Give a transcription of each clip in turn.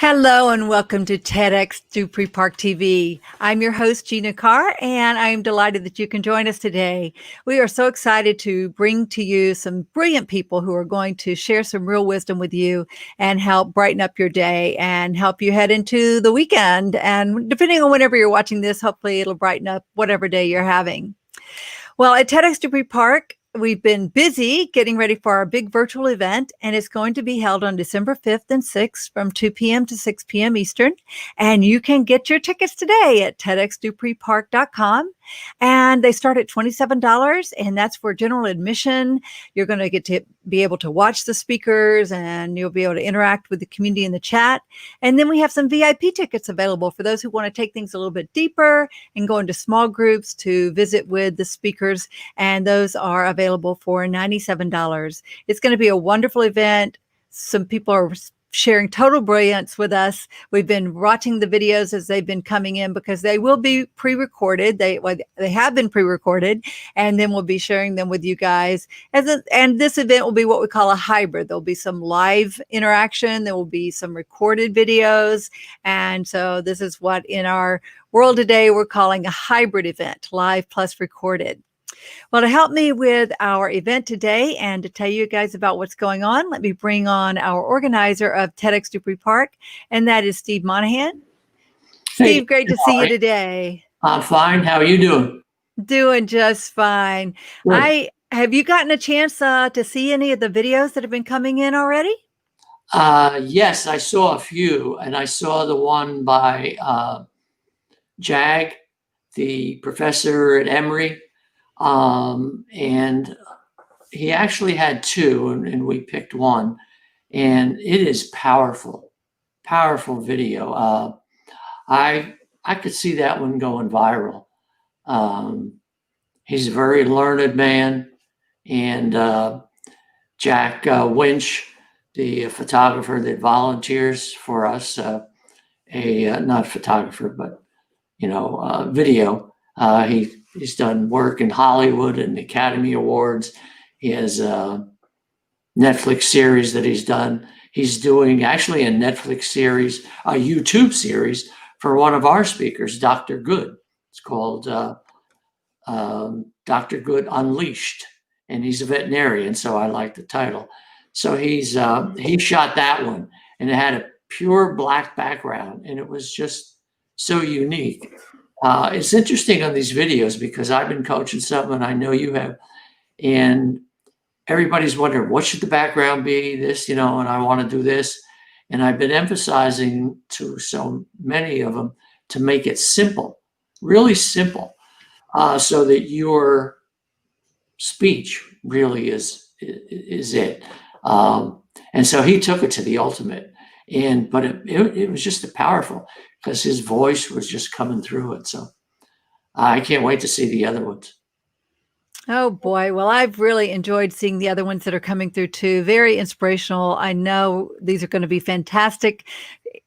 Hello and welcome to TEDxDupreeParkTV. I'm your host, Gina Carr, and I am delighted that you can join us today. We are so excited to bring to you some brilliant people who are going to share some real wisdom with you and help brighten up your day and help you head into the weekend. And depending on whenever you're watching this, hopefully it'll brighten up whatever day you're having. Well, at TEDx Dupree Park, we've been busy getting ready for our big virtual event, and it's going to be held on December 5th and 6th from 2 p.m. to 6 p.m. Eastern. And you can get your tickets today at TEDxDupreePark.com. And they start at $27, and that's for general admission. You're going to get to be able to watch the speakers, and you'll be able to interact with the community in the chat. And then we have some VIP tickets available for those who want to take things a little bit deeper and go into small groups to visit with the speakers. And those are available for $97. It's going to be a wonderful event. Some people are sharing total brilliance with us. We've been watching the videos as they've been coming in because they will be pre-recorded. They have been pre-recorded, and then we'll be sharing them with you guys. And this event will be what we call a hybrid. There'll be some live interaction. There will be some recorded videos. And so this is what in our world today we're calling a hybrid event, live plus recorded. Well, to help me with our event today and to tell you guys about what's going on, let me bring on our organizer of TEDx Dupree Park, and that is Steve Monahan. Hey, Steve, great to see you today. I'm fine. How are you doing? Doing just fine. Good. Have you gotten a chance to see any of the videos that have been coming in already? Yes, I saw a few, and I saw the one by Jag, the professor at Emory. And he actually had two, and we picked one, and it is powerful video. I could see that one going viral. He's a very learned man, and Jack Winch, the photographer that volunteers for us, not photographer, but video. He's done work in Hollywood and Academy Awards. He has a Netflix series that he's done. He's doing actually a Netflix series, a YouTube series for one of our speakers, Dr. Good. It's called Dr. Good Unleashed, and he's a veterinarian, so I like the title. So he shot that one, and it had a pure black background, and it was just so unique. It's interesting on these videos because I've been coaching something, and I know you have, and everybody's wondering what should the background be, this, and I want to do this. And I've been emphasizing to so many of them to make it simple, really simple, so that your speech really is it. And so he took it to the ultimate, but it was just powerful because his voice was just coming through it. So I can't wait to see the other ones. Oh boy. Well, I've really enjoyed seeing the other ones that are coming through too. Very inspirational. I know these are going to be fantastic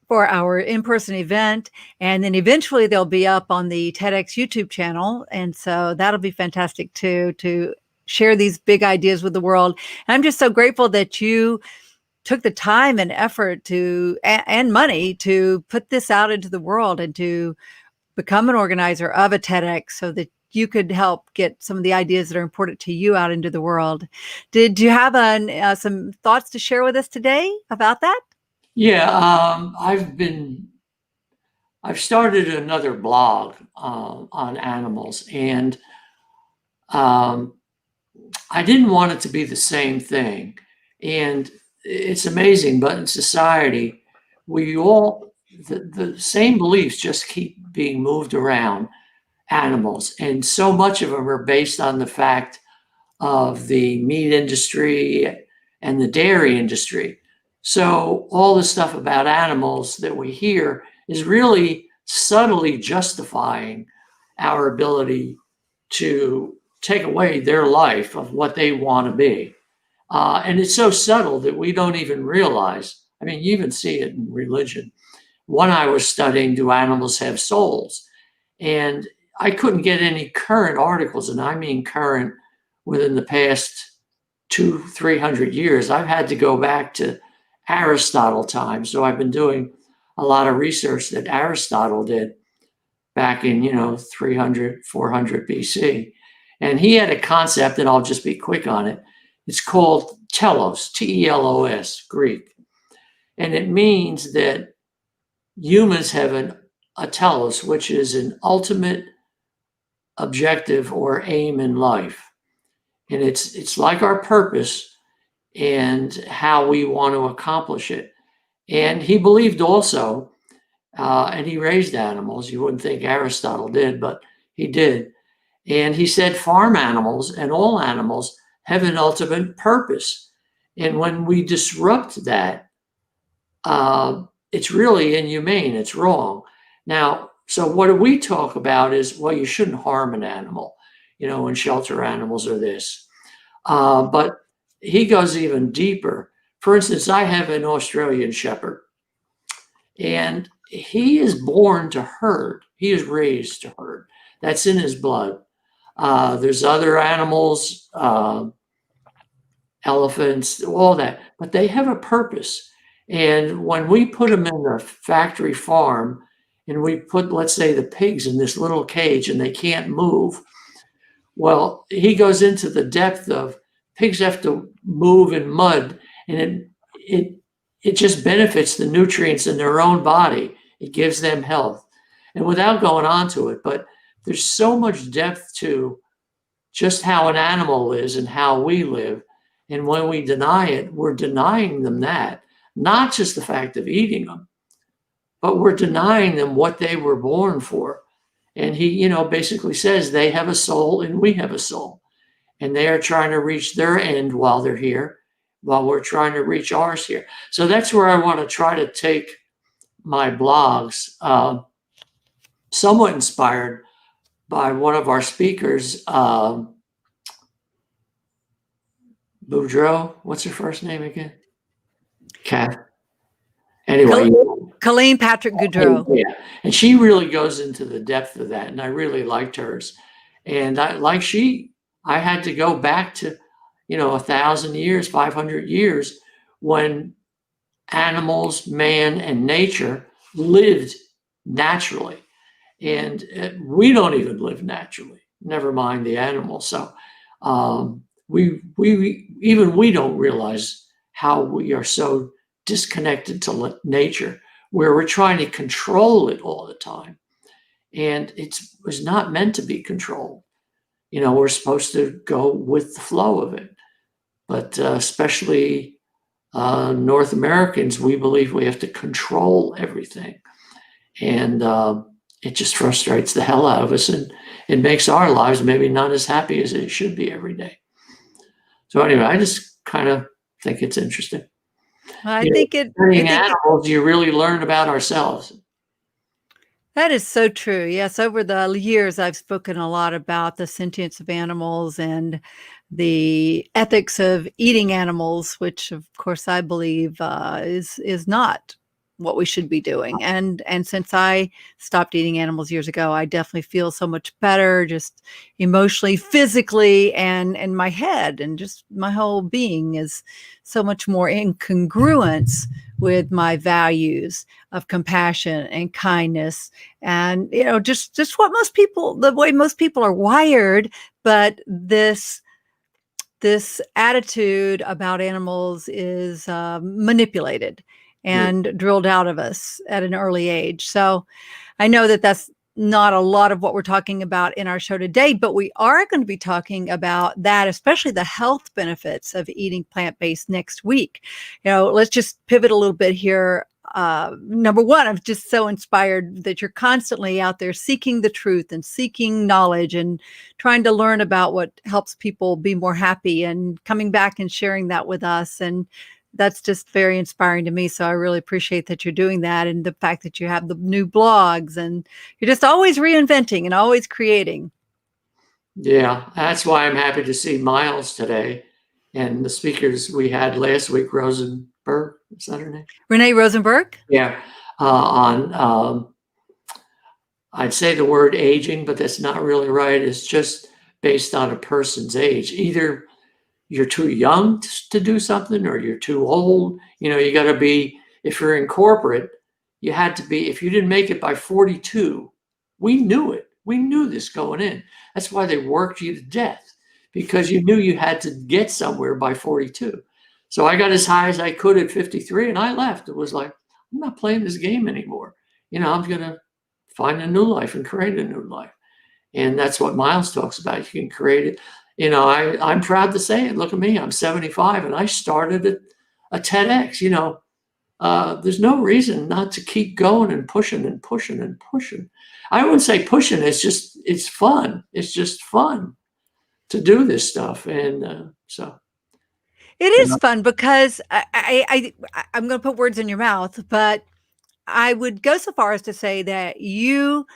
for our in-person event. And then eventually they'll be up on the TEDx YouTube channel. And so that'll be fantastic too, to share these big ideas with the world. And I'm just so grateful that you took the time and effort and money to put this out into the world and to become an organizer of a TEDx so that you could help get some of the ideas that are important to you out into the world. Did you have some thoughts to share with us today about that? Yeah, I've started another blog on animals, and I didn't want it to be the same thing. And it's amazing, but in society, the same beliefs just keep being moved around animals. And so much of them are based on the fact of the meat industry and the dairy industry. So all the stuff about animals that we hear is really subtly justifying our ability to take away their life of what they want to be. And it's so subtle that we don't even realize. I mean, you even see it in religion. One I was studying, do animals have souls? And I couldn't get any current articles, and I mean current within the past 200-300 years. I've had to go back to Aristotle time. So I've been doing a lot of research that Aristotle did back in, 300, 400 BC. And he had a concept, and I'll just be quick on it. It's called telos, T-E-L-O-S, Greek. And it means that humans have a telos, which is an ultimate objective or aim in life. And it's like our purpose and how we want to accomplish it. And he believed also, and he raised animals. You wouldn't think Aristotle did, but he did. And he said farm animals and all animals have an ultimate purpose. And when we disrupt that, it's really inhumane. It's wrong. Now, so what do we talk about is, well, you shouldn't harm an animal, and shelter animals or this. But he goes even deeper. For instance, I have an Australian Shepherd, and he is born to herd. He is raised to herd. That's in his blood. There's other animals, elephants, all that, but they have a purpose. And when we put them in a factory farm and we put, let's say, the pigs in this little cage and they can't move, well, he goes into the depth of pigs have to move in mud, and it just benefits the nutrients in their own body. It gives them health. And without going on to it, but there's so much depth to just how an animal is and how we live. And when we deny it, we're denying them that, not just the fact of eating them, but we're denying them what they were born for. And he, basically says they have a soul and we have a soul. And they are trying to reach their end while they're here, while we're trying to reach ours here. So that's where I want to try to take my blogs, somewhat inspired by one of our speakers, Boudreaux. What's her first name again? Kath. Anyway. Colleen Patrick Goudreau. Yeah. And she really goes into the depth of that. And I really liked hers. And I had to go back to, 1,000 years, 500 years when animals, man, and nature lived naturally. And we don't even live naturally, never mind the animals. So we don't realize how we are so disconnected to nature, where we're trying to control it all the time. And it was not meant to be controlled. We're supposed to go with the flow of it. But especially North Americans, we believe we have to control everything. And it just frustrates the hell out of us, and it makes our lives maybe not as happy as it should be every day. So anyway, I just kind of think it's interesting. Studying animals, you really learn about ourselves. That is so true. Yes, over the years, I've spoken a lot about the sentience of animals and the ethics of eating animals, which, of course, I believe is not what we should be doing. And since I stopped eating animals years ago, I definitely feel so much better, just emotionally, physically, and my head and just my whole being is so much more in congruence with my values of compassion and kindness, and just what the way most people are wired. But this attitude about animals is manipulated and drilled out of us at an early age. So I know that that's not a lot of what we're talking about in our show today, but we are going to be talking about that, especially the health benefits of eating plant-based next week. Let's just pivot a little bit here. Number one, I'm just so inspired that you're constantly out there seeking the truth and seeking knowledge and trying to learn about what helps people be more happy and coming back and sharing that with us. And that's just very inspiring to me. So I really appreciate that you're doing that, and the fact that you have the new blogs and you're just always reinventing and always creating. Yeah, that's why I'm happy to see Myles today. And the speakers we had last week, Rosenberg, is that her name? Renee Rosenberg? Yeah, on, I'd say the word aging, but that's not really right. It's just based on a person's age. Either you're too young to do something or you're too old. You got to be, if you're in corporate, you had to be, if you didn't make it by 42, we knew it. We knew this going in. That's why they worked you to death, because you knew you had to get somewhere by 42. So I got as high as I could at 53 and I left. It was like, I'm not playing this game anymore. I'm going to find a new life and create a new life. And that's what Myles talks about. You can create it. I'm proud to say it. Look at me. I'm 75 and I started a TEDx. There's no reason not to keep going and pushing and pushing and pushing. I wouldn't say pushing. It's fun. It's just fun to do this stuff. And so. It is fun because I'm going to put words in your mouth, but I would go so far as to say that you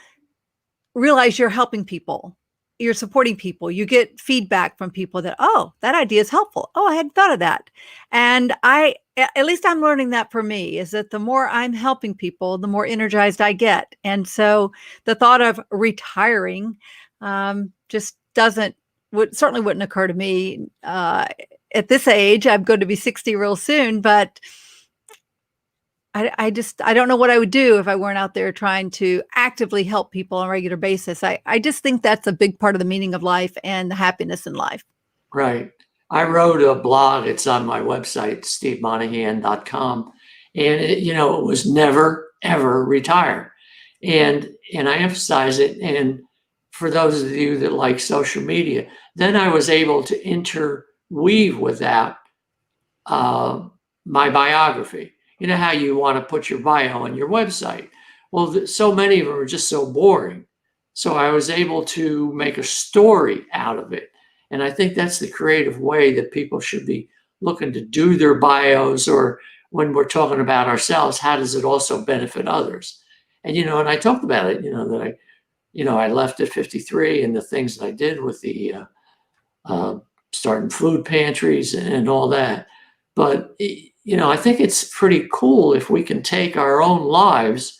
realize you're helping people. You're supporting people. You get feedback from people that, oh, that idea is helpful. Oh, I hadn't thought of that. And at least I'm learning that for me, is that the more I'm helping people, the more energized I get. And so the thought of retiring just certainly wouldn't occur to me at this age. I'm going to be 60 real soon, but I don't know what I would do if I weren't out there trying to actively help people on a regular basis. I just think that's a big part of the meaning of life and the happiness in life. Right. I wrote a blog. It's on my website, stevemonahan.com. And it was never, ever retire. And I emphasize it. And for those of you that like social media, then I was able to interweave with that my biography. You know how you want to put your bio on your website. Well, so many of them are just so boring. So I was able to make a story out of it. And I think that's the creative way that people should be looking to do their bios, or when we're talking about ourselves, how does it also benefit others? And, and I talked about it, that I left at 53 and the things that I did with the starting food pantries and all that. But, I think it's pretty cool if we can take our own lives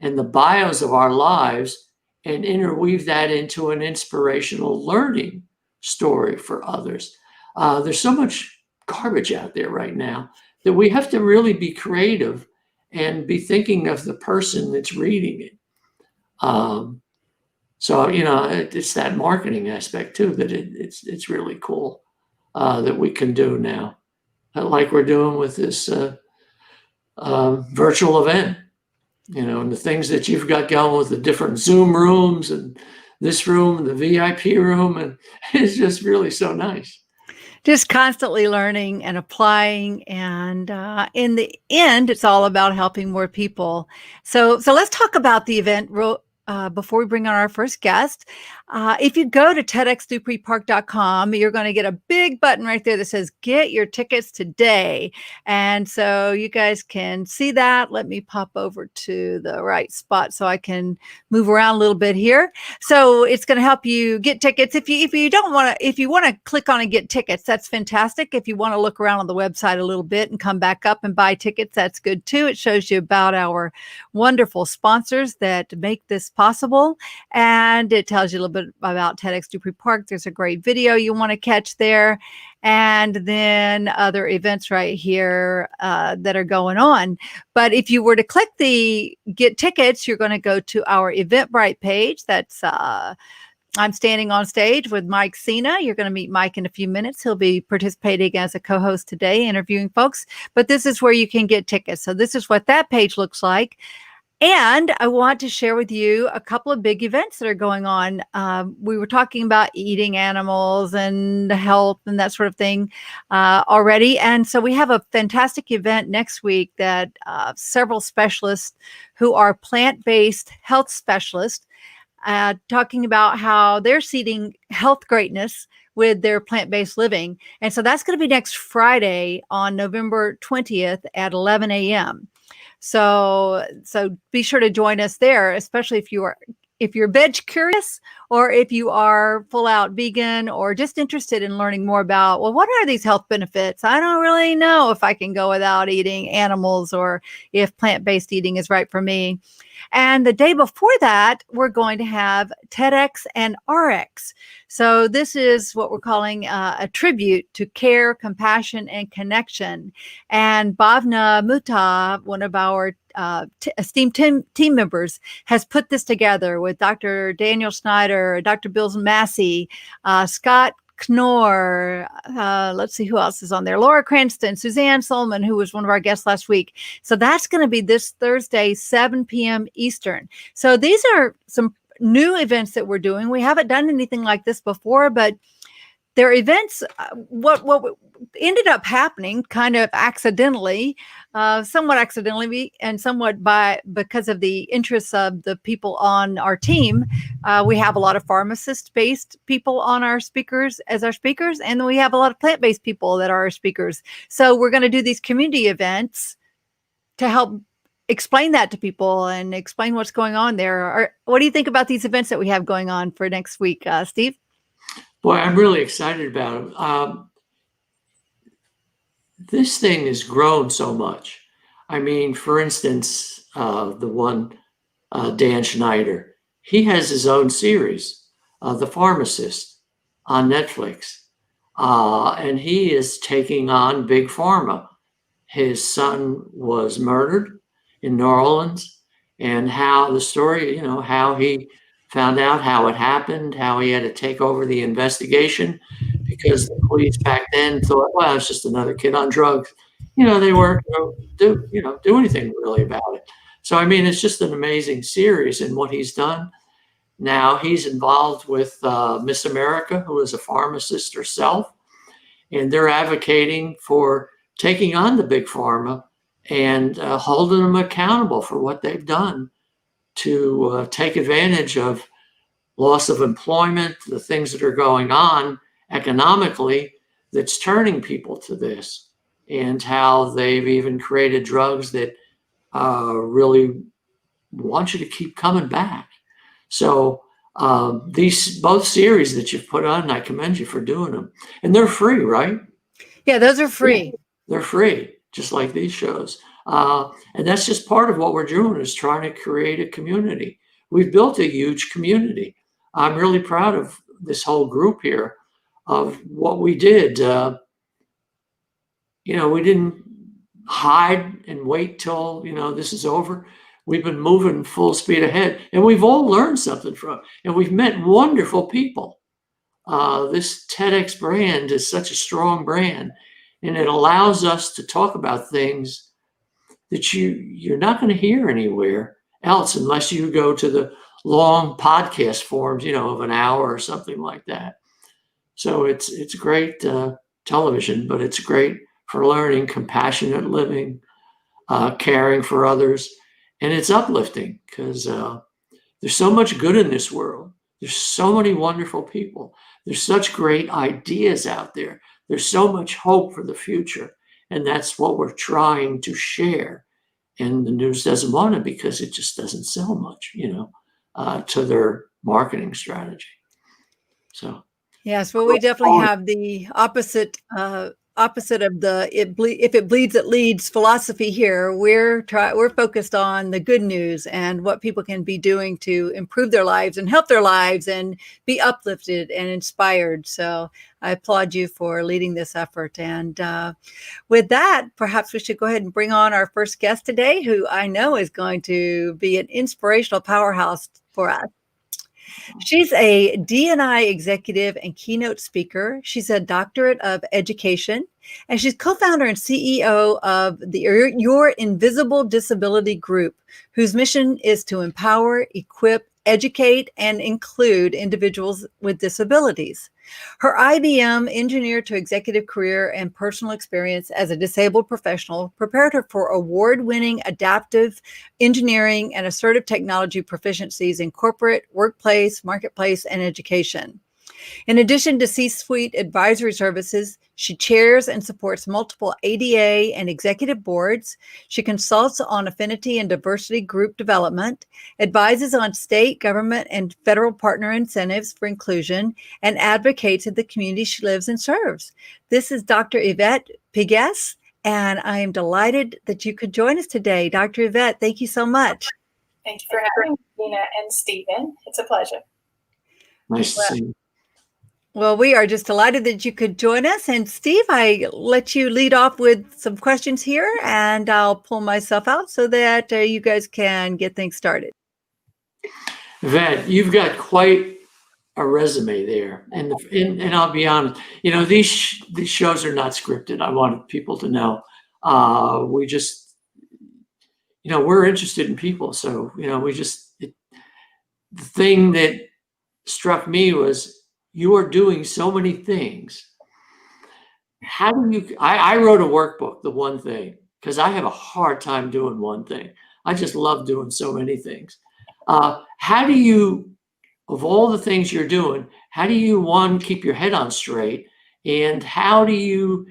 and the bios of our lives and interweave that into an inspirational learning story for others. There's so much garbage out there right now that we have to really be creative and be thinking of the person that's reading it. So, it's that marketing aspect too, that it's really cool that we can do now, like we're doing with this virtual event, and the things that you've got going with the different Zoom rooms and this room and the VIP room. And it's just really so nice. Just constantly learning and applying. And in the end, it's all about helping more people. So let's talk about the event before we bring on our first guest. If you go to TEDxDupreePark.com, you're going to get a big button right there that says get your tickets today. And so you guys can see that. Let me pop over to the right spot so I can move around a little bit here. So it's going to help you get tickets. If you want to click on and get tickets, that's fantastic. If you want to look around on the website a little bit and come back up and buy tickets, that's good too. It shows you about our wonderful sponsors that make this possible. And it tells you a little bit about TEDx Dupree Park. There's a great video you want to catch there. And then other events right here that are going on. But if you were to click the get tickets, you're going to go to our Eventbrite page. That's I'm standing on stage with Mike Cena. You're going to meet Mike in a few minutes. He'll be participating as a co-host today, interviewing folks. But this is where you can get tickets. So this is what that page looks like. And I want to share with you a couple of big events that are going on. We were talking about eating animals and health and that sort of thing already. And so we have a fantastic event next week that several specialists who are plant-based health specialists talking about how they're seeding health greatness with their plant-based living. And so that's going to be next Friday on November 20th at 11 a.m. So be sure to join us there, especially if you're veg curious, or if you are full out vegan, or just interested in learning more about, well, what are these health benefits? I don't really know if I can go without eating animals, or if plant-based eating is right for me. And the day before that, we're going to have TEDx and RX. So this is what we're calling a tribute to care, compassion, and connection. And Bhavna Mutta, one of our esteemed team members, has put this together with Dr. Daniel Snyder, Dr. Bill Massey, Scott Knorr, let's see who else is on there. Laura Cranston, Suzanne Solomon, who was one of our guests last week. So that's going to be this Thursday, 7 p.m. Eastern. So these are some new events that we're doing. We haven't done anything like this before, but they're events. What ended up happening kind of accidentally, somewhat accidentally, and somewhat because of the interests of the people on our team. We have a lot of pharmacist-based people on our speakers as our speakers, and we have a lot of plant-based people that are our speakers. So we're going to do these community events to help explain that to people and explain what's going on there. What do you think about these events that we have going on for next week, Steve? Boy, I'm really excited about it. This thing has grown so much. I mean, for instance, the one, Dan Schneider, he has his own series, The Pharmacist, on Netflix. And he is taking on Big Pharma. His son was murdered in New Orleans, and how the story, how he found out how it happened, how he had to take over the investigation because the police back then thought, well, it's just another kid on drugs. They weren't going to do anything really about it. So, I mean, it's just an amazing series and what he's done. Now he's involved with Miss America, who is a pharmacist herself, and they're advocating for taking on the Big Pharma and holding them accountable for what they've done to take advantage of loss of employment, the things that are going on economically that's turning people to this, and how they've even created drugs that really want you to keep coming back. So these both series that you've put on, I commend you for doing them. And they're free, right? Yeah, those are free. Yeah, they're free, just like these shows. And that's just part of what we're doing, is trying to create a community. We've built a huge community. I'm really proud of this whole group here, of what we did. We didn't hide and wait till, this is over. We've been moving full speed ahead, and we've all learned something from it, and we've met wonderful people. This TEDx brand is such a strong brand, and it allows us to talk about things that you're not going to hear anywhere else unless you go to the long podcast forms, of an hour or something like that. So it's great television, but it's great for learning, compassionate living, caring for others, and it's uplifting because there's so much good in this world. There's so many wonderful people. There's such great ideas out there. There's so much hope for the future. And that's what we're trying to share. And the news doesn't want it because it just doesn't sell much, to their marketing strategy. So. Yes, well, we definitely have the opposite of the if it bleeds, it leads philosophy here. We're focused on the good news and what people can be doing to improve their lives and help their lives and be uplifted and inspired. So I applaud you for leading this effort. And with that, perhaps we should go ahead and bring on our first guest today, who I know is going to be an inspirational powerhouse for us. She's a D&I executive and keynote speaker. She's a doctorate of education, and she's co-founder and CEO of the Your Invisible Disability Group, whose mission is to empower, equip, educate, and include individuals with disabilities. Her IBM engineer to executive career and personal experience as a disabled professional prepared her for award-winning adaptive engineering and assertive technology proficiencies in corporate, workplace, marketplace, and education. In addition to C-suite advisory services, she chairs and supports multiple ADA and executive boards. She consults on affinity and diversity group development, advises on state, government, and federal partner incentives for inclusion, and advocates in the community she lives and serves. This is Dr. Yvette Pegues, and I am delighted that you could join us today. Dr. Yvette, thank you so much. Thank you for having me, Gina and Stephen. It's a pleasure. Nice to see you. Well, we are just delighted that you could join us. And Steve, I let you lead off with some questions here, and I'll pull myself out so that you guys can get things started. Yvette, you've got quite a resume there, and I'll be honest, these shows are not scripted. I want people to know. We just, we're interested in people, so the thing that struck me was you are doing so many things. How do you? I wrote a workbook, the one thing, because I have a hard time doing one thing. I just love doing so many things. How do you, of all the things you're doing, how do you, one, keep your head on straight, and how do you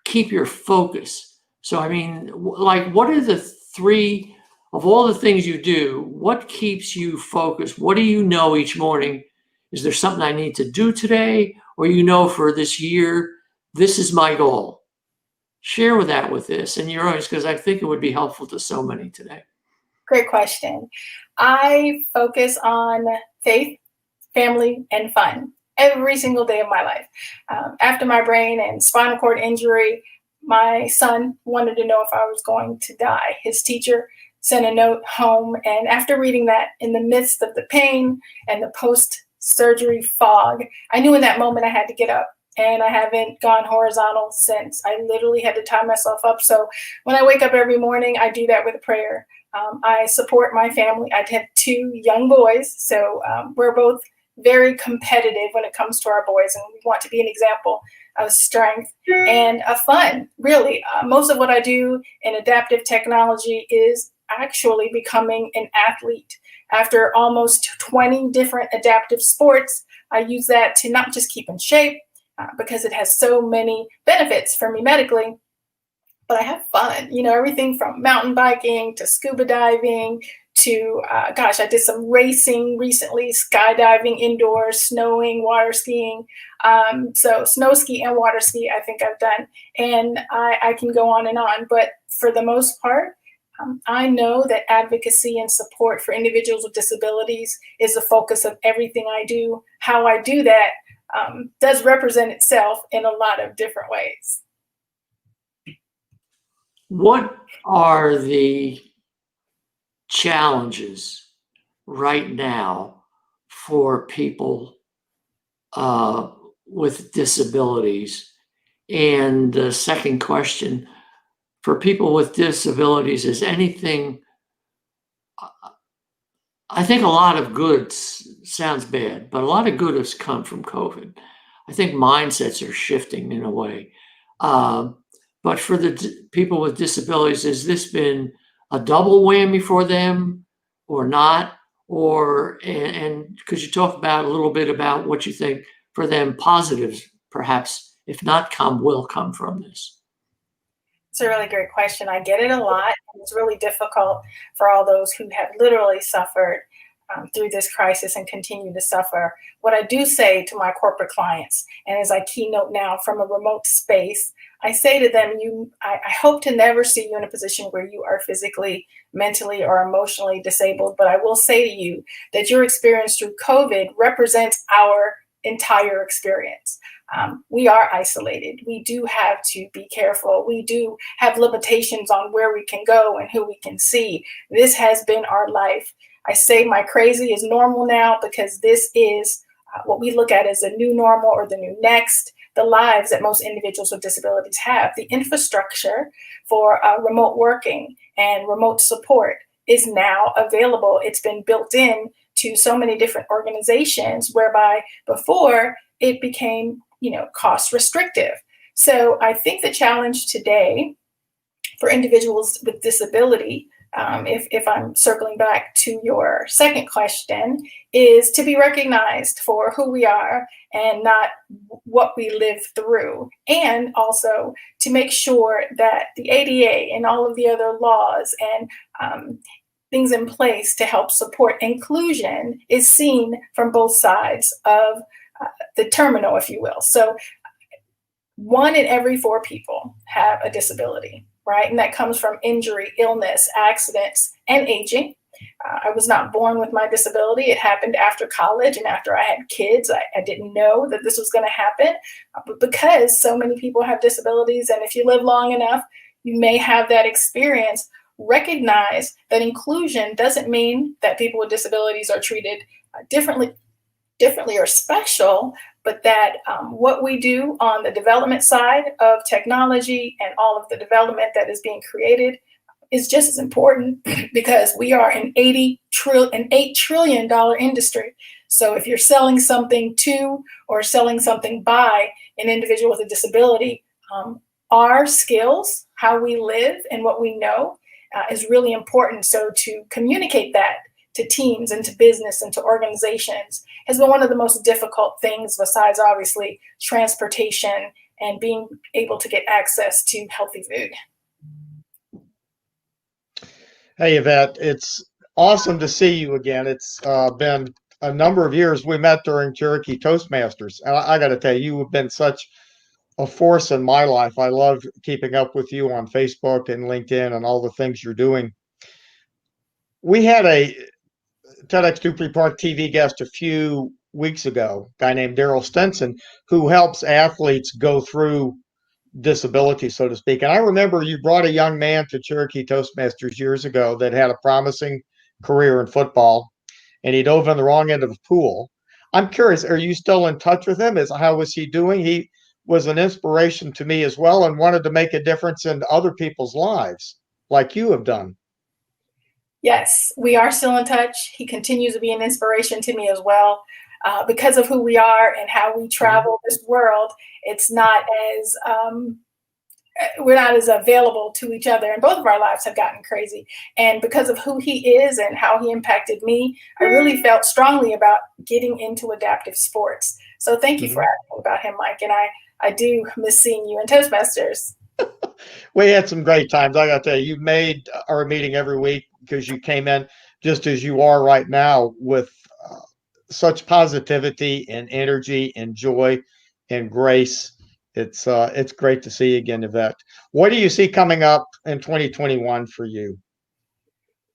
keep your focus? So, I mean, like, what are the three, of all the things you do, what keeps you focused? What do you know each morning? Is there something I need to do today? Or, for this year, this is my goal. Share with this and your audience, because I think it would be helpful to so many today. Great question. I focus on faith, family, and fun every single day of my life. After my brain and spinal cord injury, my son wanted to know if I was going to die. His teacher sent a note home, and after reading that, in the midst of the pain and the post-surgery fog, I knew in that moment I had to get up. And I haven't gone horizontal since. I literally had to tie myself up. So when I wake up every morning, I do that with a prayer. I support my family. I have 2 young boys, so we're both very competitive when it comes to our boys, and we want to be an example of strength and of fun. Really, most of what I do in adaptive technology is actually becoming an athlete. After almost 20 different adaptive sports, I use that to not just keep in shape, because it has so many benefits for me medically, but I have fun, everything from mountain biking to scuba diving to, I did some racing recently, skydiving indoors, snowing, water skiing. So snow ski and water ski, I think I've done. And I can go on and on. But for the most part, I know that advocacy and support for individuals with disabilities is the focus of everything I do. How I do that does represent itself in a lot of different ways. What are the challenges right now for people with disabilities? And the second question, for people with disabilities, is anything, I think a lot of good sounds bad, but a lot of good has come from COVID. I think mindsets are shifting in a way. But for the people with disabilities, has this been a double whammy for them or not? And could you talk about a little bit about what you think for them positives, perhaps, if not will come from this? It's a really great question. I get it a lot. It's really difficult for all those who have literally suffered through this crisis and continue to suffer. What I do say to my corporate clients, and as I keynote now from a remote space, I say to them, I hope to never see you in a position where you are physically, mentally, or emotionally disabled. But I will say to you that your experience through COVID represents our entire experience. We are isolated. We do have to be careful. We do have limitations on where we can go and who we can see. This has been our life. I say my crazy is normal now because this is what we look at as the new normal or the new next, the lives that most individuals with disabilities have. The infrastructure for remote working and remote support is now available. It's been built in to so many different organizations, whereby before it became, cost restrictive. So I think the challenge today for individuals with disability, if I'm circling back to your second question, is to be recognized for who we are and not what we live through. And also to make sure that the ADA and all of the other laws and things in place to help support inclusion is seen from both sides of the terminal, if you will. So 1 in every 4 people have a disability, right? And that comes from injury, illness, accidents, and aging. I was not born with my disability. It happened after college and after I had kids. I didn't know that this was going to happen, but because so many people have disabilities, and if you live long enough, you may have that experience. Recognize that inclusion doesn't mean that people with disabilities are treated differently or special, but that what we do on the development side of technology and all of the development that is being created is just as important because we are an $8 trillion industry. So if you're selling something to or selling something by an individual with a disability, our skills, how we live and what we know is really important. So to communicate that to teams and to business and to organizations has been one of the most difficult things, besides obviously transportation and being able to get access to healthy food. Hey, Yvette, it's awesome to see you again. It's been a number of years. We met during Cherokee Toastmasters. And I got to tell you, you have been such a force in my life. I love keeping up with you on Facebook and LinkedIn and all the things you're doing. We had a TEDxDupreeParkTV guest a few weeks ago, a guy named Daryl Stenson, who helps athletes go through disability, so to speak. And I remember you brought a young man to Cherokee Toastmasters years ago that had a promising career in football, and he dove in the wrong end of the pool. I'm curious, are you still in touch with him? How was he doing? He was an inspiration to me as well and wanted to make a difference in other people's lives like you have done. Yes, we are still in touch. He continues to be an inspiration to me as well. Because of who we are and how we travel this world, it's not as we're not as available to each other, and both of our lives have gotten crazy. And because of who he is and how he impacted me, I really felt strongly about getting into adaptive sports. So thank you for asking about him, Mike. And I do miss seeing you in Toastmasters. We had some great times. I got to tell you, you made our meeting every week because you came in just as you are right now with such positivity and energy and joy and grace. It's great to see you again, Yvette. What do you see coming up in 2021 for you?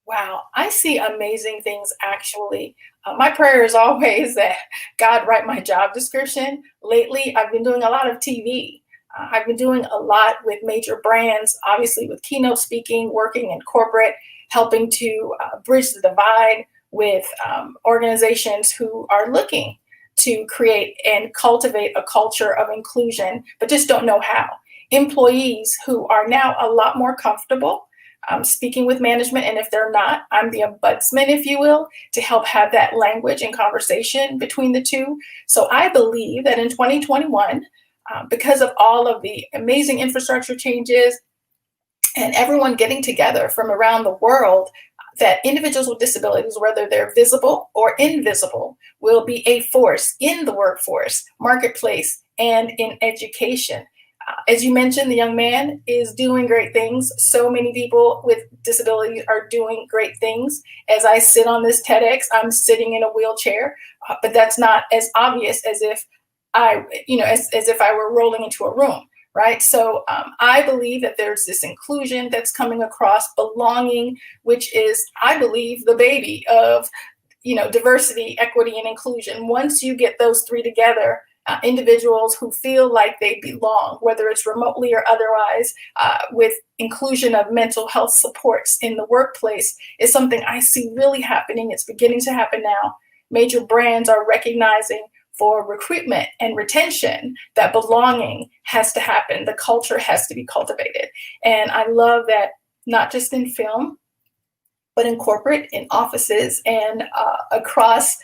Wow, I see amazing things actually. My prayer is always that God write my job description. Lately, I've been doing a lot of TV. I've been doing a lot with major brands, obviously with keynote speaking, working in corporate, helping to bridge the divide with organizations who are looking to create and cultivate a culture of inclusion, but just don't know how. Employees who are now a lot more comfortable speaking with management, and if they're not, I'm the ombudsman, if you will, to help have that language and conversation between the two. So I believe that in 2021, because of all of the amazing infrastructure changes and everyone getting together from around the world, that individuals with disabilities, whether they're visible or invisible, will be a force in the workforce, marketplace, and in education. As you mentioned, the young man is doing great things. So many people with disabilities are doing great things. As I sit on this TEDx, I'm sitting in a wheelchair, but that's not as obvious as if as if I were rolling into a room. Right. So I believe that there's this inclusion that's coming across, belonging, which is, I believe, the baby of, diversity, equity, and inclusion. Once you get those three together, individuals who feel like they belong, whether it's remotely or otherwise, with inclusion of mental health supports in the workplace, is something I see really happening. It's beginning to happen now. Major brands are recognizing for recruitment and retention that belonging has to happen. The culture has to be cultivated. And I love that not just in film, but in corporate, in offices, and across,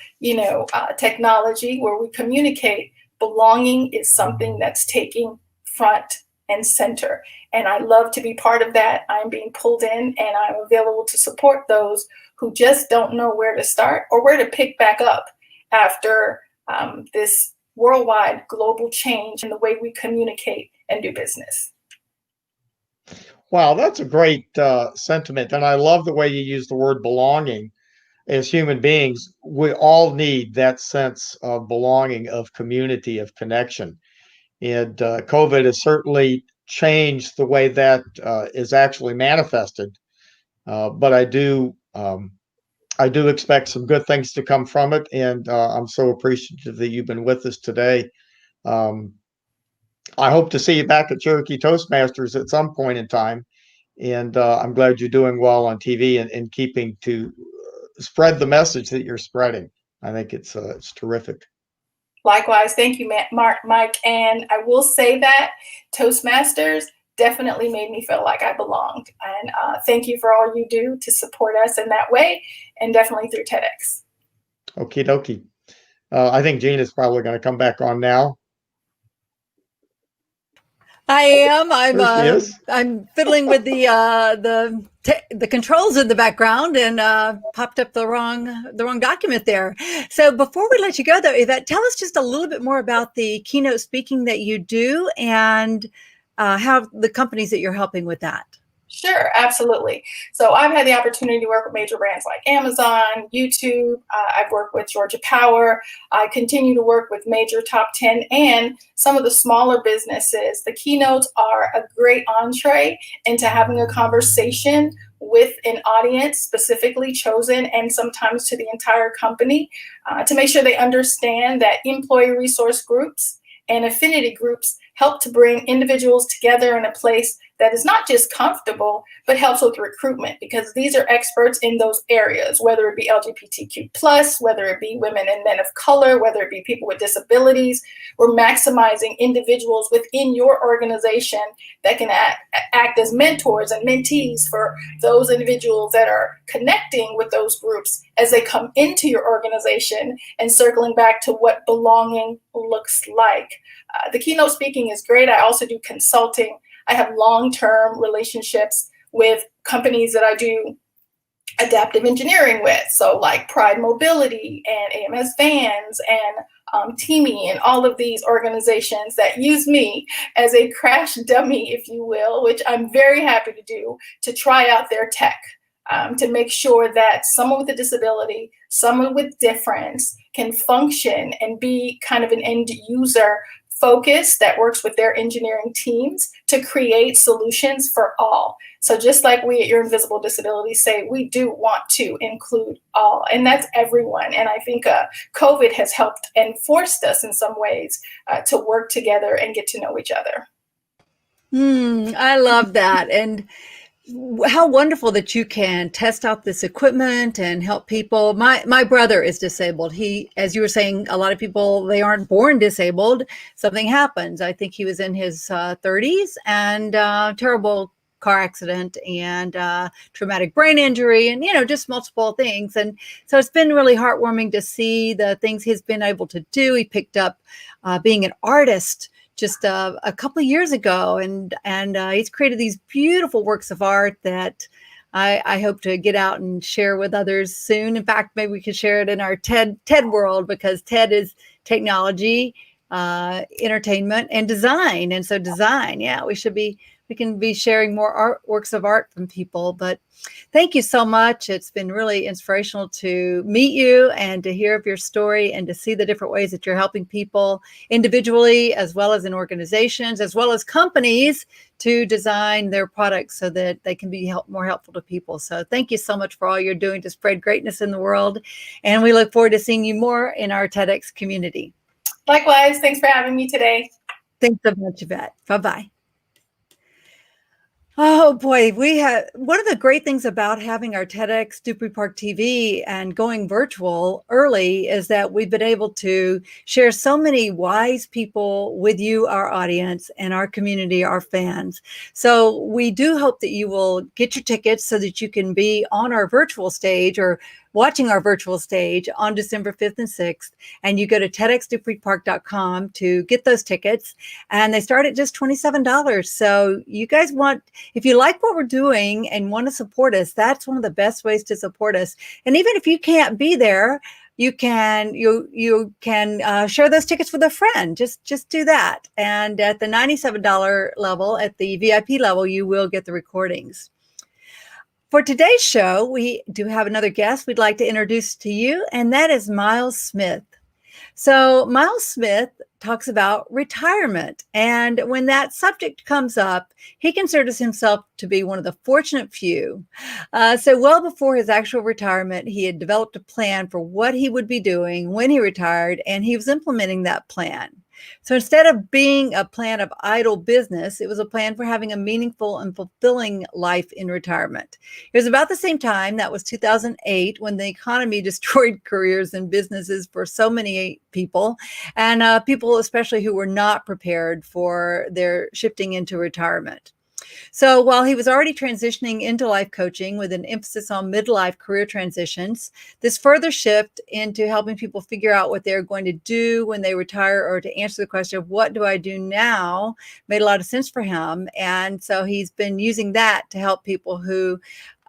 technology where we communicate, belonging is something that's taking front and center. And I love to be part of that. I'm being pulled in and I'm available to support those who just don't know where to start or where to pick back up after this worldwide global change in the way we communicate and do business. Wow, that's a great sentiment. And I love the way you use the word belonging. As human beings, we all need that sense of belonging, of community, of connection. And COVID has certainly changed the way that is actually manifested. But I do I do expect some good things to come from it, and I'm so appreciative that you've been with us today. Um, I hope to see you back at Cherokee Toastmasters at some point in time, and I'm glad you're doing well on TV and keeping to spread the message that you're spreading. I think it's terrific. Likewise, thank you, Mike. And I will say that Toastmasters definitely made me feel like I belonged. And thank you for all you do to support us in that way, and definitely through TEDx. Okie dokie. I think Gina's probably going to come back on now. I am. There she is. I'm fiddling with the controls in the background and popped up the wrong document there. So before we let you go, though, Yvette, tell us just a little bit more about the keynote speaking that you do and how the companies that you're helping with that. Sure, absolutely. So I've had the opportunity to work with major brands like Amazon, YouTube. I've worked with Georgia Power. I continue to work with major top 10 and some of the smaller businesses. The keynotes are a great entree into having a conversation with an audience specifically chosen, and sometimes to the entire company, to make sure they understand that employee resource groups and affinity groups help to bring individuals together in a place that is not just comfortable, but helps with recruitment, because these are experts in those areas, whether it be LGBTQ+, whether it be women and men of color, whether it be people with disabilities. We're maximizing individuals within your organization that can act as mentors and mentees for those individuals that are connecting with those groups as they come into your organization, and circling back to what belonging looks like. The keynote speaking is great. I also do consulting. I have long-term relationships with companies that I do adaptive engineering with. So like Pride Mobility and AMS Vans and Teamy and all of these organizations that use me as a crash dummy, if you will, which I'm very happy to do, to try out their tech, to make sure that someone with a disability, someone with difference can function and be kind of an end user focus that works with their engineering teams to create solutions for all. So just like we at Your Invisible Disabilities say, we do want to include all, and that's everyone. And I think COVID has helped and forced us in some ways to work together and get to know each other. I love that. And how wonderful that you can test out this equipment and help people. My brother is disabled. He, as you were saying, a lot of people, they aren't born disabled. Something happens. I think he was in his 30s and terrible car accident and traumatic brain injury and, just multiple things. And so it's been really heartwarming to see the things he's been able to do. He picked up being an artist just a couple of years ago, and he's created these beautiful works of art that I hope to get out and share with others soon. In fact, maybe we could share it in our TED world, because TED is technology, entertainment, and design. And so design, we can be sharing more works of art from people. But thank you so much. It's been really inspirational to meet you and to hear of your story and to see the different ways that you're helping people individually, as well as in organizations, as well as companies, to design their products so that they can be more helpful to people. So thank you so much for all you're doing to spread greatness in the world. And we look forward to seeing you more in our TEDx community. Likewise. Thanks for having me today. Thanks so much, Yvette. Bye-bye. Oh boy, we have one of the great things about having our TEDxDupreeParkTV and going virtual early is that we've been able to share so many wise people with you, our audience, and our community, our fans. So we do hope that you will get your tickets so that you can be on our virtual stage or watching our virtual stage on December 5th and 6th. And you go to TEDxDupreePark.com to get those tickets. And they start at just $27. So you guys if you like what we're doing and want to support us, that's one of the best ways to support us. And even if you can't be there, you can share those tickets with a friend. Just do that. And at the $97 level, at the VIP level, you will get the recordings. For today's show, we do have another guest we'd like to introduce to you, and that is Myles Smith. So, Miles Smith talks about retirement. And when that subject comes up, he considers himself to be one of the fortunate few. So, well before his actual retirement, he had developed a plan for what he would be doing when he retired, and he was implementing that plan. So instead of being a plan of idle business, it was a plan for having a meaningful and fulfilling life in retirement. It was about the same time, that was 2008, when the economy destroyed careers and businesses for so many people, and people especially who were not prepared for their shifting into retirement. So while he was already transitioning into life coaching with an emphasis on midlife career transitions, this further shift into helping people figure out what they're going to do when they retire, or to answer the question of what do I do now, made a lot of sense for him. And so he's been using that to help people who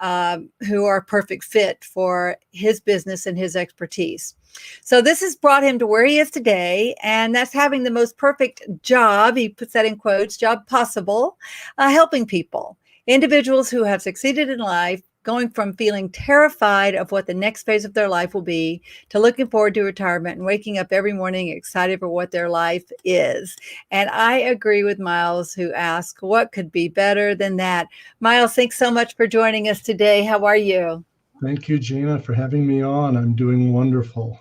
are a perfect fit for his business and his expertise. So this has brought him to where he is today, and that's having the most perfect job, he puts that in quotes, job possible, helping people, individuals who have succeeded in life, going from feeling terrified of what the next phase of their life will be to looking forward to retirement and waking up every morning excited for what their life is. And I agree with Myles, who asked, what could be better than that? Myles, thanks so much for joining us today. How are you? Thank you, Gina, for having me on. I'm doing wonderful.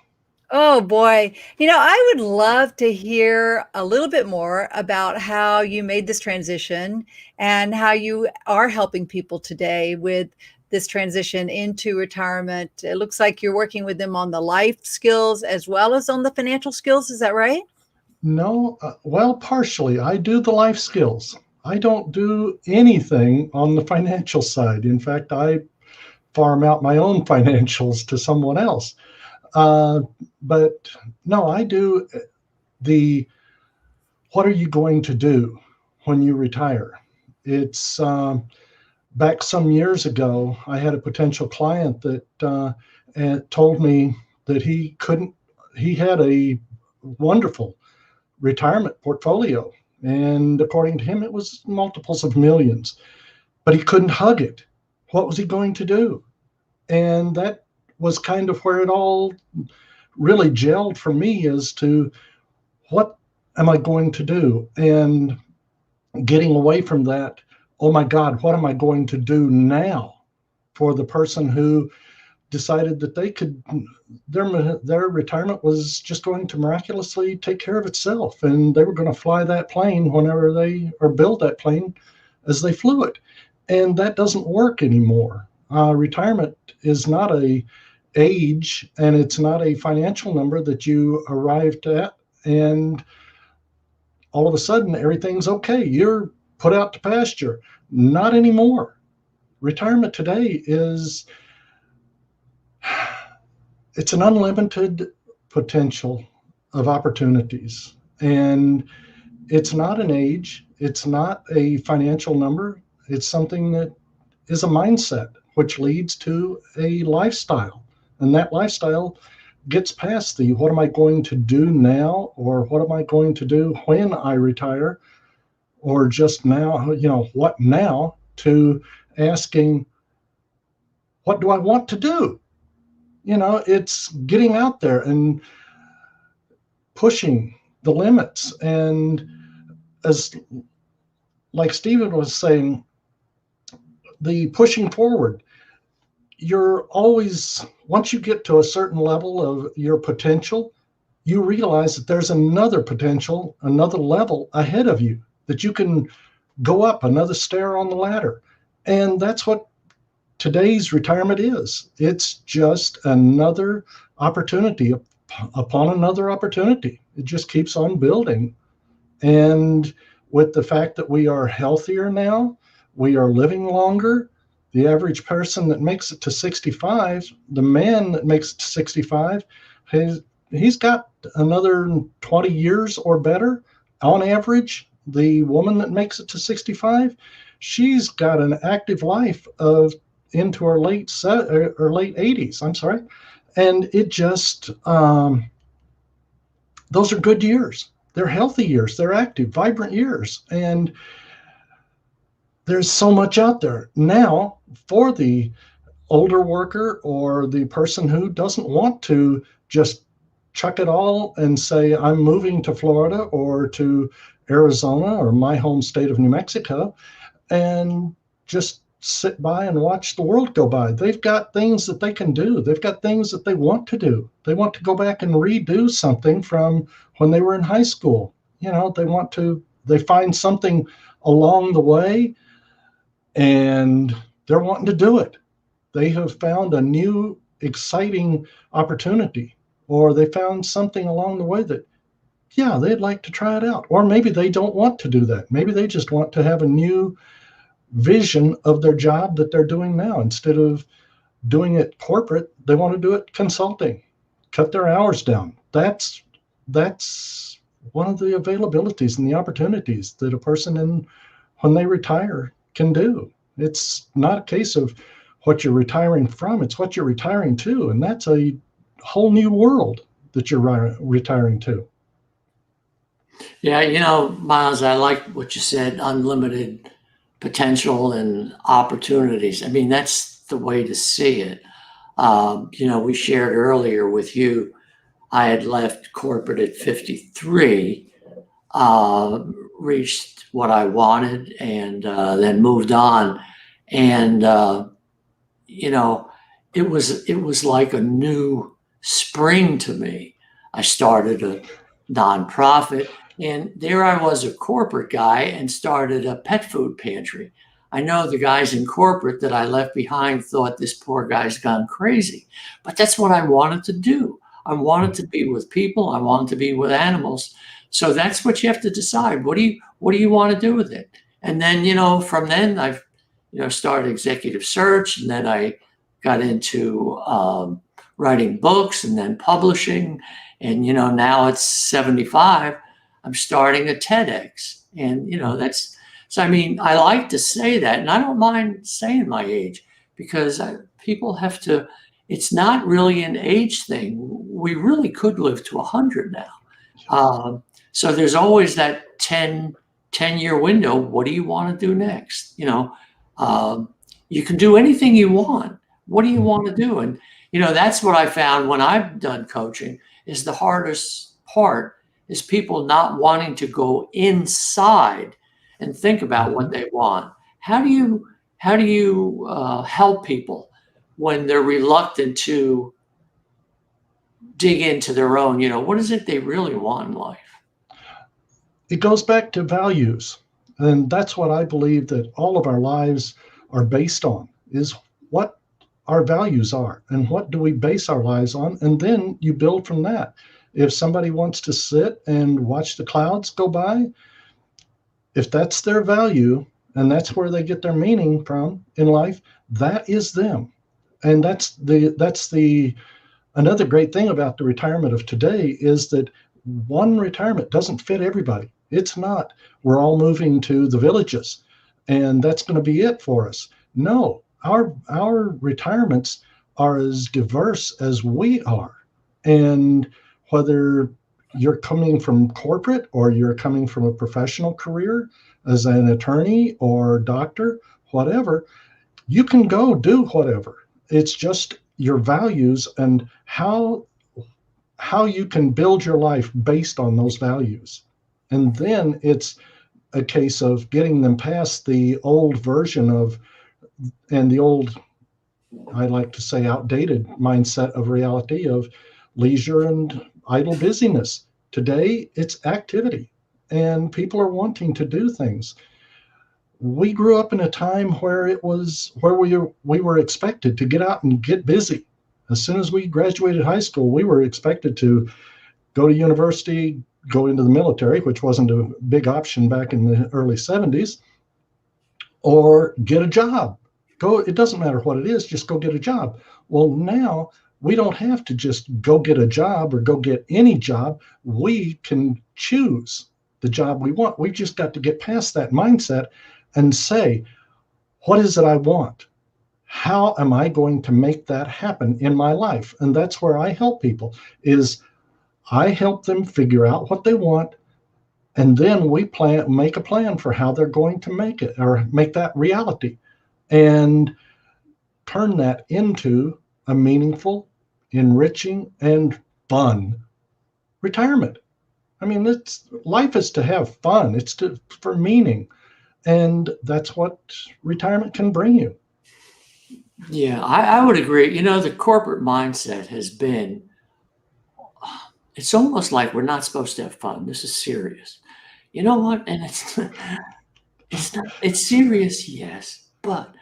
Oh boy. I would love to hear a little bit more about how you made this transition and how you are helping people today with this transition into retirement. It looks like you're working with them on the life skills as well as on the financial skills. Is that right? No, well, partially. I do the life skills. I don't do anything on the financial side. In fact, I farm out my own financials to someone else. But no, I do what are you going to do when you retire? It's back some years ago, I had a potential client that told me that he had a wonderful retirement portfolio. And according to him, it was multiples of millions, but he couldn't hug it. What was he going to do? And that was kind of where it all really gelled for me as to what am I going to do? And getting away from that, oh my God, what am I going to do now for the person who decided that their retirement was just going to miraculously take care of itself, and they were going to fly that plane or build that plane as they flew it. And that doesn't work anymore. Retirement is not a age, and it's not a financial number that you arrived at and all of a sudden everything's okay. You're put out to pasture. Not anymore. Retirement today it's an unlimited potential of opportunities. And it's not an age, it's not a financial number. It's something that is a mindset, which leads to a lifestyle. And that lifestyle gets past the what am I going to do now, or what am I going to do when I retire, or just now, what now, to asking, what do I want to do? It's getting out there and pushing the limits. And as like Stephen was saying, the pushing forward, you're always, once you get to a certain level of your potential, you realize that there's another potential, another level ahead of you, that you can go up another stair on the ladder. And that's what today's retirement is. It's just another opportunity upon another opportunity. It just keeps on building. And with the fact that we are healthier now, we are living longer. The average person that makes it to 65, the man that makes it to 65, he's got another 20 years or better on average. The woman that makes it to 65, she's got an active life of into her late 80s. I'm sorry. And it just, those are good years. They're healthy years. They're active, vibrant years. And there's so much out there now for the older worker or the person who doesn't want to just chuck it all and say, I'm moving to Florida or to Arizona or my home state of New Mexico, and just sit by and watch the world go by. They've got things that they can do. They've got things that they want to do. They want to go back and redo something from when they were in high school. They find something along the way and they're wanting to do it. They have found a new exciting opportunity, or they found something along the way that, yeah, they'd like to try it out. Or maybe they don't want to do that. Maybe they just want to have a new vision of their job that they're doing now. Instead of doing it corporate, they want to do it consulting, cut their hours down. That's one of the availabilities and the opportunities that a person when they retire can do. It's not a case of what you're retiring from, it's what you're retiring to. And that's a whole new world that you're retiring to. Yeah, Myles, I like what you said, unlimited potential and opportunities. I mean, that's the way to see it. We shared earlier with you, I had left corporate at 53, reached what I wanted, and then moved on. And, it was like a new spring to me. I started a nonprofit, and there I was, a corporate guy, and started a pet food pantry. I know the guys in corporate that I left behind thought this poor guy's gone crazy, but that's what I wanted to do. I wanted to be with people. I wanted to be with animals. So that's what you have to decide. What do you want to do with it? And then, from then I've, started executive search, and then I got into writing books and then publishing. And, now it's 75, I'm starting a TEDx. And, so, I like to say that, and I don't mind saying my age, because people have to, it's not really an age thing. We really could live to 100 now. So there's always that 10-year window. What do you want to do next? You can do anything you want. What do you want to do? And, that's what I found when I've done coaching, is the hardest part is people not wanting to go inside and think about what they want. How do you help people when they're reluctant to dig into their own, what is it they really want in life? It goes back to values. And that's what I believe that all of our lives are based on, is what our values are and what do we base our lives on. And then you build from that. If somebody wants to sit and watch the clouds go by, if that's their value and that's where they get their meaning from in life, that is them. And that's the another great thing about the retirement of today, is that one retirement doesn't fit everybody. It's not, we're all moving to the villages and that's going to be it for us. No, our retirements are as diverse as we are. And whether you're coming from corporate or you're coming from a professional career as an attorney or doctor, whatever, you can go do whatever. It's just your values and how you can build your life based on those values. And then it's a case of getting them past the old version of, and the old, I like to say, outdated mindset of reality of leisure and idle busyness. Today, it's activity, and people are wanting to do things. We grew up in a time where we were expected to get out and get busy. As soon as we graduated high school, we were expected to go to university, go into the military, which wasn't a big option back in the early 70s, or get a job. It doesn't matter what it is, just go get a job. Well, now we don't have to just go get a job or go get any job. We can choose the job we want. We've just got to get past that mindset and say, what is it I want? How am I going to make that happen in my life? And that's where I help people, is I help them figure out what they want, and then we make a plan for how they're going to make it, or make that reality, and turn that into a meaningful, enriching, and fun retirement. I mean, life is to have fun. It's for meaning. And that's what retirement can bring you. Yeah, I would agree. You know, the corporate mindset has been, it's almost like we're not supposed to have fun. This is serious. You know what? And it's serious, yes, but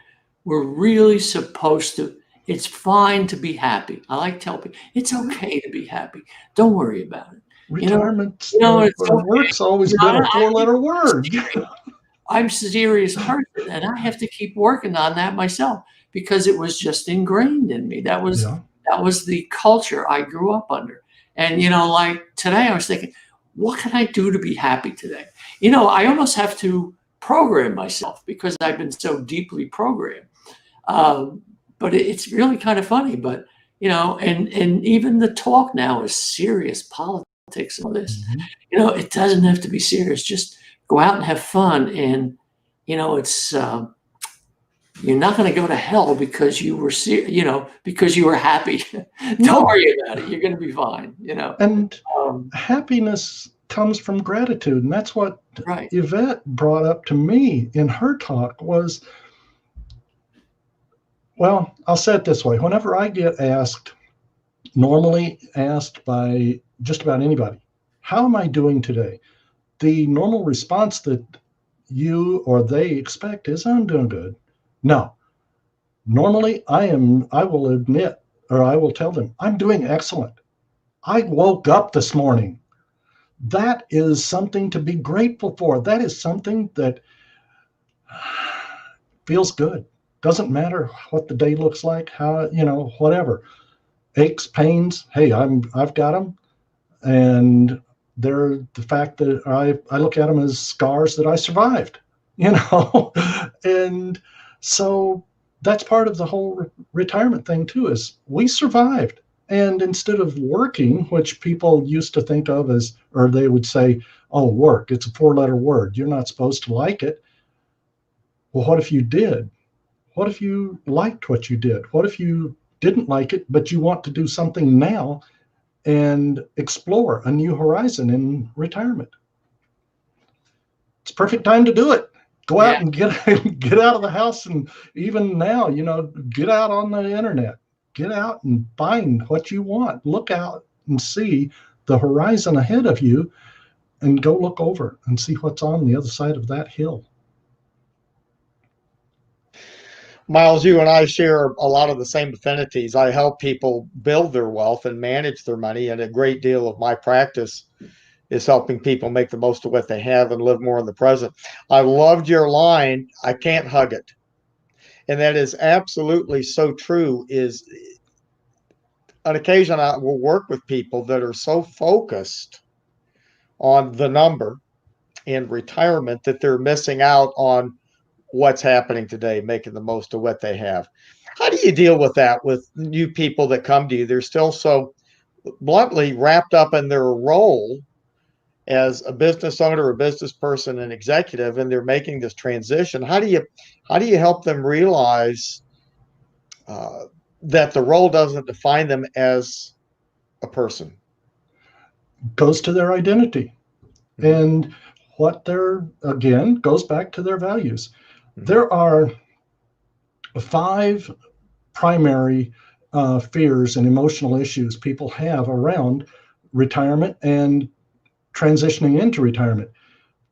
we're really supposed to, it's fine to be happy. I like to tell people, it's okay to be happy. Don't worry about it. Retirement It's for okay. work's always been a four-letter word. I'm a serious person, and I have to keep working on that myself because it was just ingrained in me. That was the culture I grew up under. And like today, I was thinking, what can I do to be happy today? I almost have to program myself because I've been so deeply programmed. But it's really kind of funny. But and even the talk now is serious politics and all this. Mm-hmm. It doesn't have to be serious. Just go out and have fun, and it's you're not going to go to hell because you were because you were happy. Don't worry about it. You're going to be fine. And happiness comes from gratitude, and that's what Yvette brought up to me in her talk was, well, I'll say it this way. Whenever I get normally asked by just about anybody, how am I doing today? The normal response that you or they expect is, I'm doing good. No. Normally, I will admit, or I will tell them, I'm doing excellent. I woke up this morning. That is something to be grateful for. That is something that feels good. Doesn't matter what the day looks like, how, whatever. Aches, pains, hey, I've got them. And they're the fact that I look at them as scars that I survived, And so that's part of the whole retirement thing too, is we survived. And instead of working, which people used to think of as, or they would say, oh, work, it's a four-letter word. You're not supposed to like it. Well, what if you did? What if you liked what you did? What if you didn't like it, but you want to do something now and explore a new horizon in retirement? It's a perfect time to do it. Go out and get out of the house, and even now, get out on the internet. Get out and find what you want. Look out and see the horizon ahead of you, and go look over and see what's on the other side of that hill. Myles, you and I share a lot of the same affinities. I help people build their wealth and manage their money, and a great deal of my practice is helping people make the most of what they have and live more in the present. I loved your line, I can't hug it. And that is absolutely so true. Is on occasion I will work with people that are so focused on the number in retirement that they're missing out on what's happening today, making the most of what they have. How do you deal with that with new people that come to you? They're still so bluntly wrapped up in their role as a business owner, a business person, an executive, and they're making this transition. How do you help them realize that the role doesn't define them as a person? Goes to their identity. And what again, goes back to their values. There are 5 primary fears and emotional issues people have around retirement and transitioning into retirement.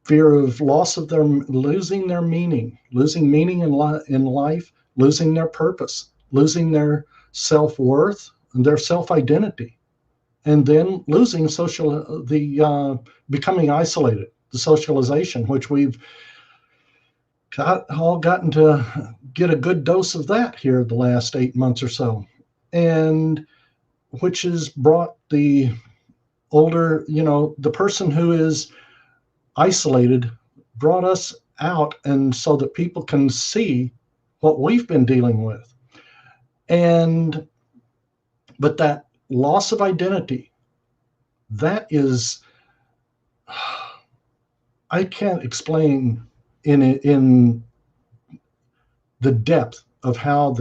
Fear of losing their meaning, losing meaning in life, losing their purpose, losing their self-worth and their self-identity, and then losing becoming isolated, the socialization, which we've all gotten to get a good dose of that here the last 8 months or so, and which has brought the older, the person who is isolated, brought us out, and so that people can see what we've been dealing with. But that loss of identity, that is, I can't explain in the depth of how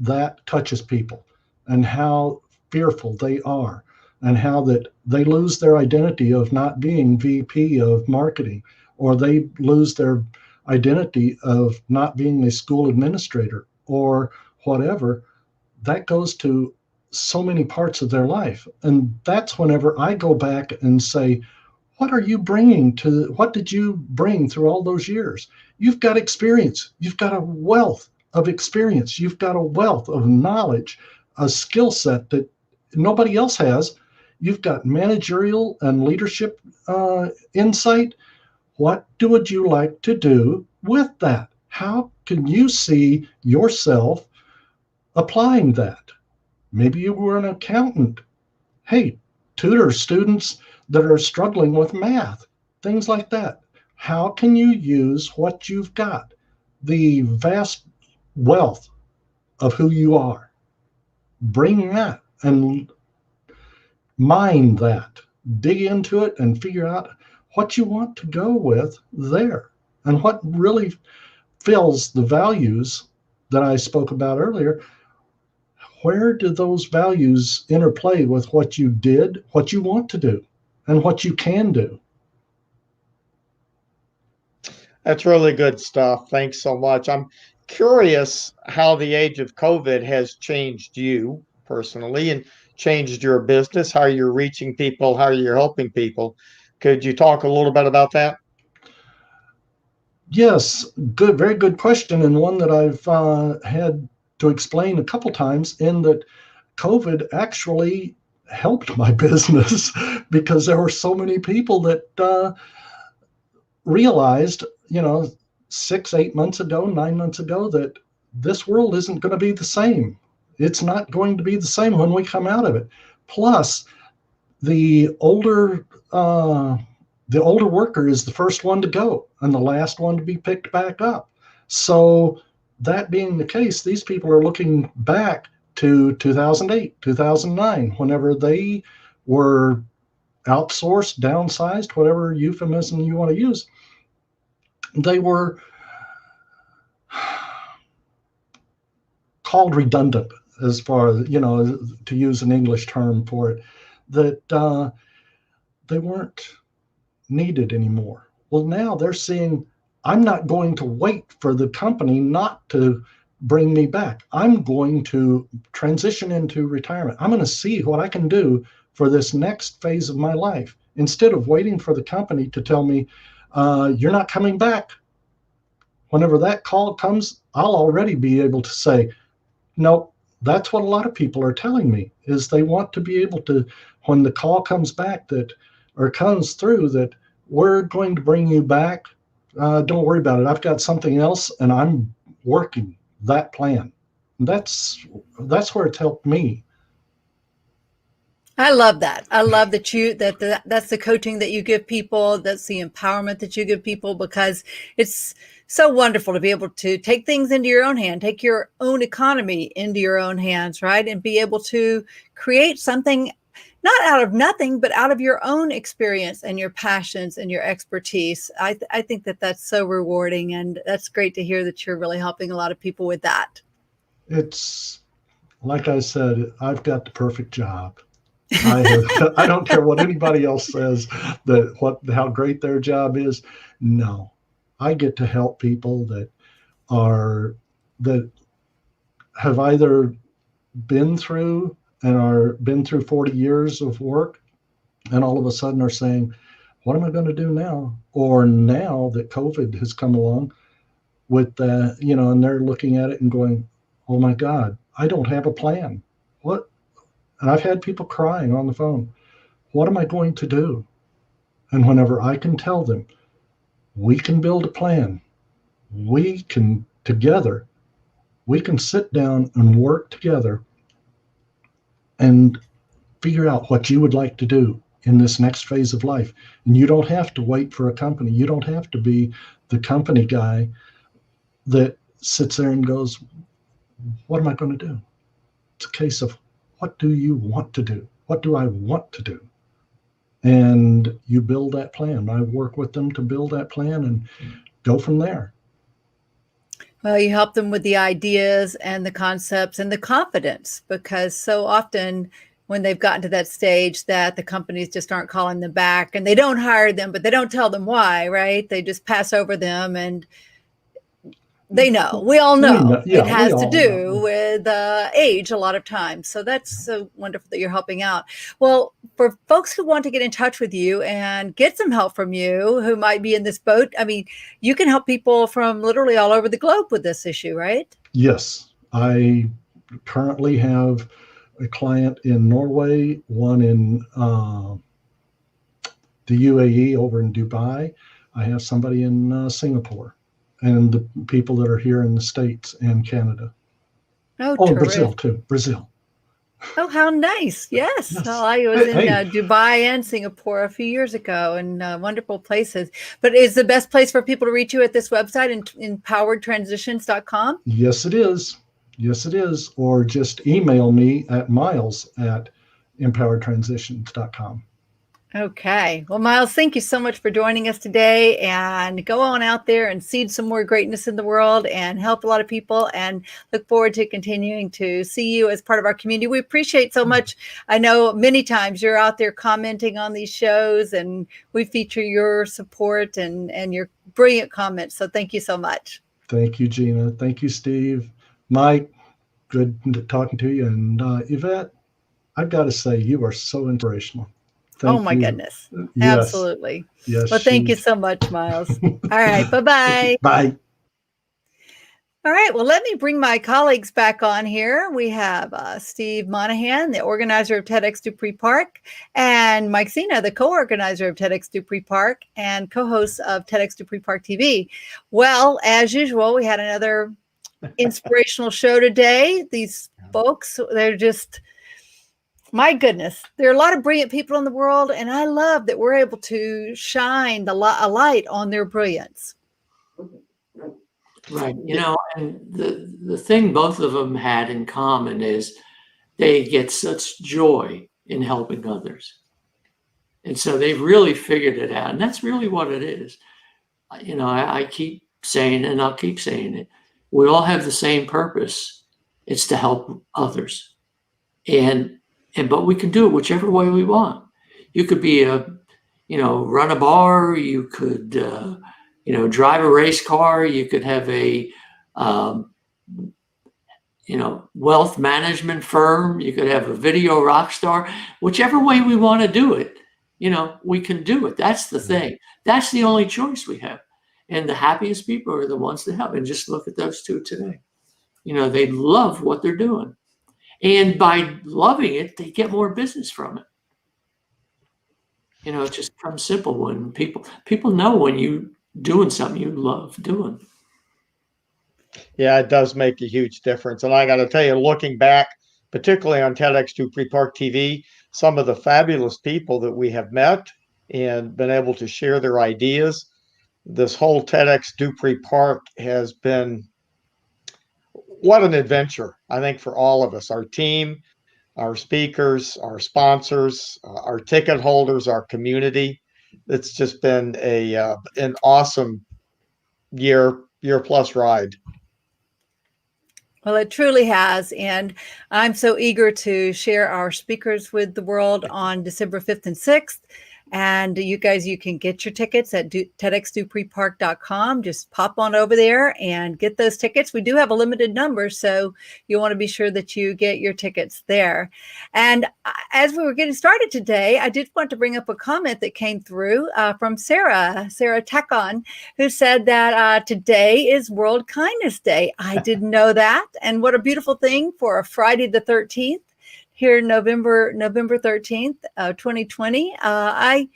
that touches people and how fearful they are and how that they lose their identity of not being VP of marketing, or they lose their identity of not being a school administrator or whatever. That goes to so many parts of their life. And that's whenever I go back and say, what did you bring through all those years? You've got experience. You've got a wealth of experience. You've got a wealth of knowledge, a skill set that nobody else has. You've got managerial and leadership insight. What would you like to do with that? How can you see yourself applying that? Maybe you were an accountant. Hey, tutor students that are struggling with math, things like that. How can you use what you've got, the vast wealth of who you are? Bring that and mine that, dig into it and figure out what you want to go with there and what really fills the values that I spoke about earlier. Where do those values interplay with what you did, what you want to do, and what you can do? That's really good stuff. Thanks so much. I'm curious how the age of COVID has changed you personally and changed your business, how you're reaching people, how you're helping people. Could you talk a little bit about that? Yes, good, very good question, and one that I've had to explain a couple times, in that COVID actually helped my business because there were so many people that realized, 6, 8 months ago, 9 months ago, that this world isn't going to be the same. It's not going to be the same when we come out of it. Plus, the older worker is the first one to go and the last one to be picked back up. So that being the case, these people are looking back to 2008, 2009, whenever they were outsourced, downsized, whatever euphemism you want to use. They were called redundant, as far as, to use an English term for it, that they weren't needed anymore. Well, now they're seeing, I'm not going to wait for the company not to bring me back. I'm going to transition into retirement. I'm going to see what I can do for this next phase of my life, instead of waiting for the company to tell me, you're not coming back. Whenever that call comes, I'll already be able to say, nope. That's what a lot of people are telling me, is they want to be able to, when the call comes back or comes through, that we're going to bring you back. Don't worry about it. I've got something else and I'm working that plan. That's where it's helped me. I love that. I love that that's the coaching that you give people. That's the empowerment that you give people, because it's so wonderful to be able to take things into your own hand, take your own economy into your own hands, right? And be able to create something not out of nothing, but out of your own experience and your passions and your expertise. I think that that's so rewarding, and that's great to hear that you're really helping a lot of people with that. It's like I said, I've got the perfect job. I don't care what anybody else says, how great their job is. No, I get to help people that have either been through 40 years of work, and all of a sudden are saying, what am I going to do now? Or now that COVID has come along with that, and they're looking at it and going, oh my God, I don't have a plan. What? And I've had people crying on the phone. What am I going to do? And whenever I can tell them, we can build a plan. We can sit down and work together and figure out what you would like to do in this next phase of life. And you don't have to wait for a company. You don't have to be the company guy that sits there and goes, what am I going to do? It's a case of, what do you want to do? What do I want to do? And you build that plan. I work with them to build that plan and go from there. Well, you help them with the ideas and the concepts and the confidence, because so often when they've gotten to that stage that the companies just aren't calling them back, and they don't hire them, but they don't tell them why, right? They just pass over them, and they know. We all know. Yeah, it has we to all do know. with age a lot of times. So that's so wonderful that you're helping out. Well, for folks who want to get in touch with you and get some help from you, who might be in this boat, I mean, you can help people from literally all over the globe with this issue, right? Yes, I currently have a client in Norway, one in the UAE over in Dubai. I have somebody in Singapore, and the people that are here in the States and Canada. Oh, Oh, and terrific. Brazil too. Brazil. Oh, how nice. Yes. Yes. Well, I was in Hey. Dubai and Singapore a few years ago, and wonderful places. But is the best place for people to reach you at this website, empoweredtransitions.com? Yes, it is. Yes, it is. Or just email me at myles@empoweredtransitions.com. Okay. Well, Myles, thank you so much for joining us today, and go on out there and seed some more greatness in the world and help a lot of people, and look forward to continuing to see you as part of our community. We appreciate so much. I know many times you're out there commenting on these shows, and we feature your support and your brilliant comments. So thank you so much. Thank you, Gina. Thank you, Steve. Mike, good talking to you. And Yvette, I've got to say, you are so inspirational. Thank Oh my you. goodness. Yes. Absolutely. Yes. Well, thank you so much, Myles. All right. Bye-bye. Bye. All right. Well, let me bring my colleagues back on here. We have Steve Monahan, the organizer of TEDx Dupree Park, and Mike Zena, the co-organizer of TEDx Dupree Park and co-host of TEDx Dupree Park TV. Well, as usual, we had another inspirational show today. These folks, they're just, my goodness, there are a lot of brilliant people in the world, and I love that we're able to shine a light on their brilliance. Right. And the thing both of them had in common is they get such joy in helping others. And so they've really figured it out. And that's really what it is. I keep saying it, and I'll keep saying it. We all have the same purpose. It's to help others. But we can do it whichever way we want. You could be run a bar, you could drive a race car, you could have a wealth management firm, you could have a video rock star. Whichever way we want to do it, we can do it. That's the thing. That's the only choice we have. And the happiest people are the ones that help. And just look at those two today. They love what they're doing. And by loving it, they get more business from it. It just comes simple when people know when you doing something you love doing. Yeah, it does make a huge difference. And I got to tell you, looking back, particularly on TEDx Dupree Park TV, some of the fabulous people that we have met and been able to share their ideas. This whole TEDx Dupree Park has been what an adventure, I think, for all of us, our team, our speakers, our sponsors, our ticket holders, our community. It's just been an awesome year plus ride. Well, it truly has. And I'm so eager to share our speakers with the world on December 5th and 6th. And you guys, you can get your tickets at TEDxDupreePark.com. Just pop on over there and get those tickets. We do have a limited number, so you want to be sure that you get your tickets there. And as we were getting started today, I did want to bring up a comment that came through from Sarah Tacon, who said that today is World Kindness Day. I didn't know that. And what a beautiful thing for a Friday the 13th. Here, November 13th, 2020. I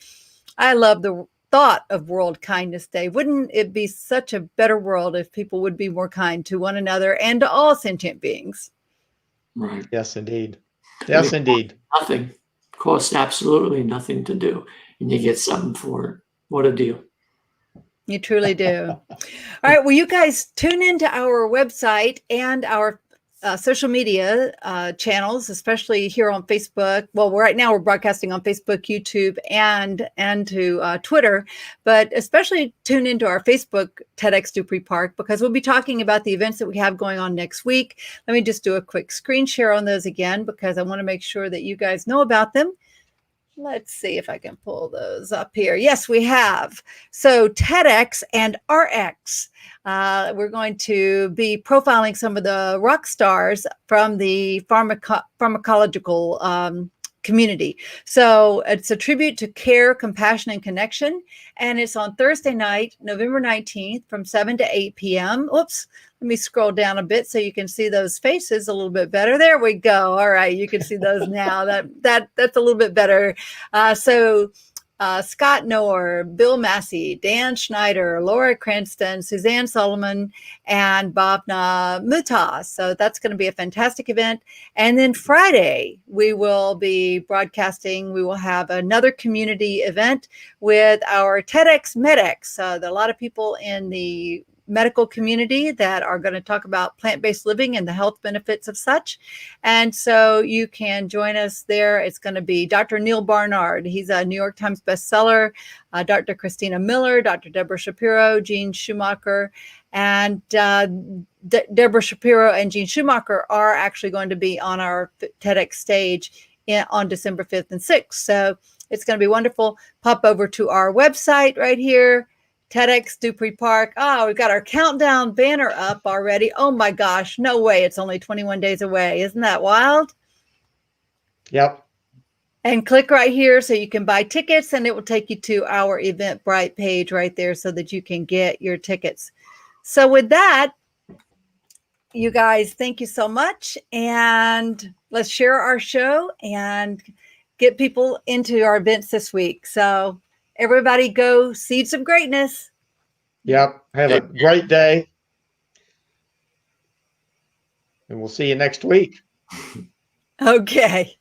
love the thought of World Kindness Day. Wouldn't it be such a better world if people would be more kind to one another and to all sentient beings? Right. Yes, indeed. Yes, indeed. Nothing. Costs absolutely nothing to do. And you get something for it. What a deal. You truly do. All right. Well, you guys tune into our website and our social media channels, especially here on Facebook. Well, right now we're broadcasting on Facebook, YouTube, and to Twitter, but especially tune into our Facebook TEDx Dupree Park, because we'll be talking about the events that we have going on next week. Let me just do a quick screen share on those again, because I want to make sure that you guys know about them. Let's see if I can pull those up here. Yes, we have. So TEDx and RX. We're going to be profiling some of the rock stars from the pharmacological community. So it's a tribute to care, compassion, and connection. And it's on Thursday night, November 19th from 7 to 8 p.m. Oops. Let me scroll down a bit so you can see those faces a little bit better. There we go. All right, you can see those now. That's a little bit better. Scott Noor, Bill Massey, Dan Schneider, Laura Cranston, Suzanne Solomon, and Bhavna Mutas. So that's going to be a fantastic event. And then Friday, we will be broadcasting. We will have another community event with our TEDx MedX. There are a lot of people in the medical community that are going to talk about plant-based living and the health benefits of such. And so you can join us there. It's going to be Dr. Neil Barnard. He's a New York Times bestseller, Dr. Christina Miller, Dr. Deborah Shapiro, Jean Schumacher, and Deborah Shapiro and Jean Schumacher are actually going to be on our TEDx stage on December 5th and 6th. So it's going to be wonderful. Pop over to our website right here, TEDx Dupree Park. Oh, we've got our countdown banner up already. Oh my gosh, no way. It's only 21 days away. Isn't that wild? Yep. And click right here so you can buy tickets, and it will take you to our Eventbrite page right there so that you can get your tickets. So with that, you guys, thank you so much. And let's share our show and get people into our events this week. So everybody go Seeds of Greatness. Yep. Have a great day. And we'll see you next week. Okay.